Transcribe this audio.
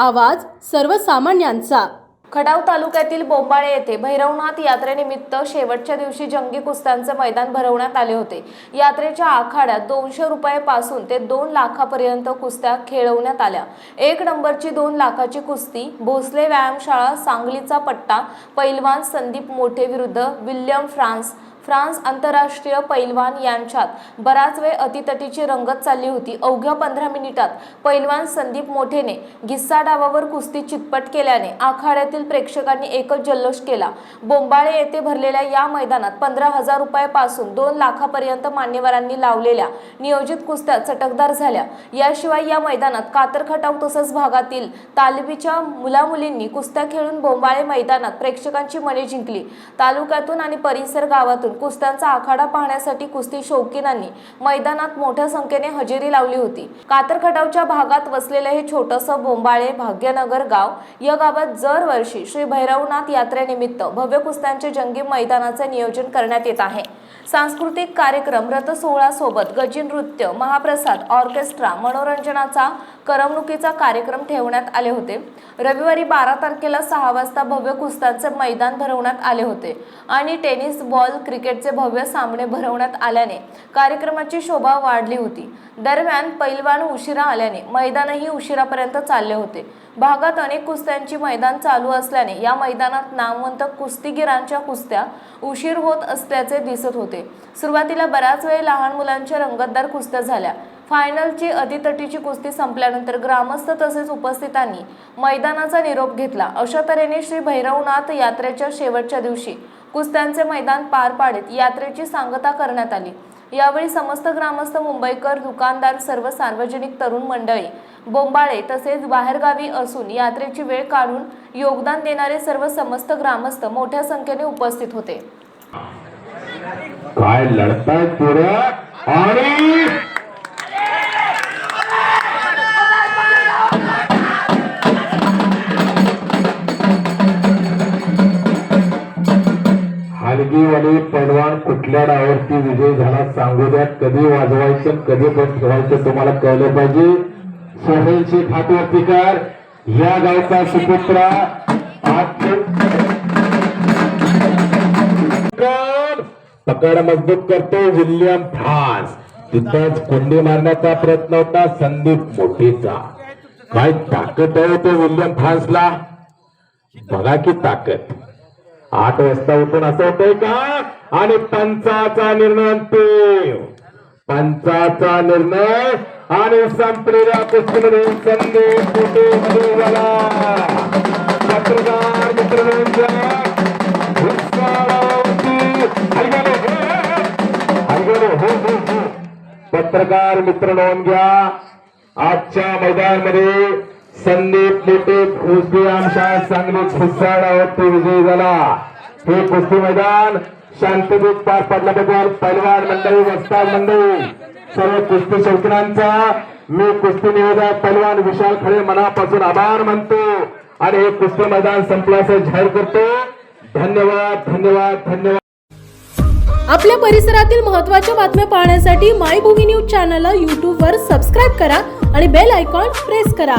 आवाज सर्वसामान्यांचा। खटाव तालुक्यातील बोंबाळे येथे भैरवनाथ यात्रेनिमित्त शेवटच्या दिवशी जंगी कुस्त्यांचे मैदान भरवण्यात आले होते। यात्रेच्या आखाड्यात 200 रुपयापासून ते 2 लाखापर्यंत कुस्त्या खेळवण्यात आल्या। 1 नंबरची 2 लाखाची कुस्ती भोसले व्यायामशाळा सांगलीचा पट्टा पैलवान संदीप मोठे विरुद्ध विल्यम फ्रान्स आंतरराष्ट्रीय पैलवान यांच्यात बराच वेळ अतितटीची रंगत चालली होती। अवघ्या 15 मिनिटात पैलवान संदीप मोठेने गिस्सा डावावर कुस्ती चितपट केल्याने आखाड्यातील प्रेक्षकांनी एकच जल्लोष केला। बोंबाळे येथे भरलेल्या या मैदानात 15,000 रुपयापासून 2 लाखापर्यंत मान्यवरांनी लावलेल्या नियोजित कुस्त्या चटकदार झाल्या। याशिवाय या मैदानात कातर खटाव तसंच भागातील तालमीच्या मुलामुलींनी कुस्त्या खेळून बोंबाळे मैदानात प्रेक्षकांची मने जिंकली। तालुक्यातून आणि परिसर गावातून कुस्त्यांचा आखाडा पाहण्यासाठी कुस्ती शौकीनांनी मैदानात मोठ्या संख्येने हजेरी लावली होती। कातर खटावच्या भागात वसलेले हे छोटंसं बोंबाळे भाग्यनगर गाव, या गावात दरवर्षी श्री भैरवनाथ यात्रेनिमित्त भव्य कुस्त्यांचे जंगी मैदानाचे नियोजन करण्यात येत आहे। सांस्कृतिक कार्यक्रम, रथसोहळा सोबत गजी नृत्य, महाप्रसाद, ऑर्केस्ट्रा, मनोरंजनाचा करमणुकीचा कार्यक्रम ठेवण्यात आले होते। रविवारी 12 तारखेला 6 वाजता भव्य कुस्त्यांचे मैदान भरवण्यात आले होते आणि टेनिस बॉल क्रिकेटचे भव्य सामने भरवण्यात आल्याने कार्यक्रमाची शोभा वाढली होती। दरम्यान पैलवान उशिरा आल्याने मैदानही उशिरापर्यंत चालले होते। भागात अनेक कुस्त्यांची मैदान चालू असल्याने या मैदानात नामवंत कुस्तीगिरांच्या कुस्त्या उशीर होत असल्याचे दिसत होते। सुरुवातीला बराच वेळ लहान मुलांच्या रंगतदार कुस्त्या झाल्या। फायनलची अतितटीची कुस्ती संपल्यानंतर ग्रामस्थ तसेच उपस्थितांनी मैदानाचा निरोप घेतला। अशा तऱ्हेने श्री भैरवनाथ यात्रेच्या शेवटच्या दिवशी कुस्त्यांचे मैदान पार पाडत यात्रेची सांगता करण्यात आली। यावेळी समस्त ग्रामस्थ, मुंबईकर, दुकानदार, सर्व सार्वजनिक तरुण मंडळी, बोंबाळे तसेच बाहेरगावी असून यात्रेची वेळ काढून योगदान देणारे सर्व समस्त ग्रामस्थ मोठ्या संख्येने उपस्थित होते। काय लढताय पोरं आणि हलगीवाले पैलवान कुठल्या डावावरती विजय झाला सांगू द्या। कधी वाजवायचं कधी बंद ठेवायचं तुम्हाला कळलं पाहिजे। सोहेल शेख हातवरतीकर या गावचा सुपुत्र पकड मजबूत करतो विल्यम फ्रान्स। तिथंच कोंडी मारण्याचा प्रयत्न होता संदीप मोठेचा। काय ताकद आहे तो विल्यम फ्रान्सला, बघा की ताकद। 8 वाजता उठून असं होतंय का? आणि पंचाचा निर्णय अंतिम, पंचाचा निर्णय आणि संपलेल्या कुस्तीमध्ये संदीप मोठे विजयी झाला। पत्रकार मित्रांनो पत्रकार मित्र नोंद घ्या, आजच्या मैदानामध्ये संदीप मोठे भोसले आमशाळा सांगली खुसाडावरती विजयी झाला। हे कुस्ती मैदान शांततेत पार पडल्याबद्दल पैलवान मंडळी, वस्ताद मंडळी, सर्व कुस्ती शौकीनांचा मी कुस्ती निवेदक पैलवान विशाल खळे मनापासून आभार मानतो आणि हे कुस्ती मैदान संपल्याचं जाहीर करतो। धन्यवाद धन्यवाद धन्यवाद। आपल्या परिसरातील महत्त्वाच्या बातम्या पाहण्यासाठी मायभूमी न्यूज चॅनलला YouTube वर सबस्क्राइब करा आणि बेल आयकॉन प्रेस करा।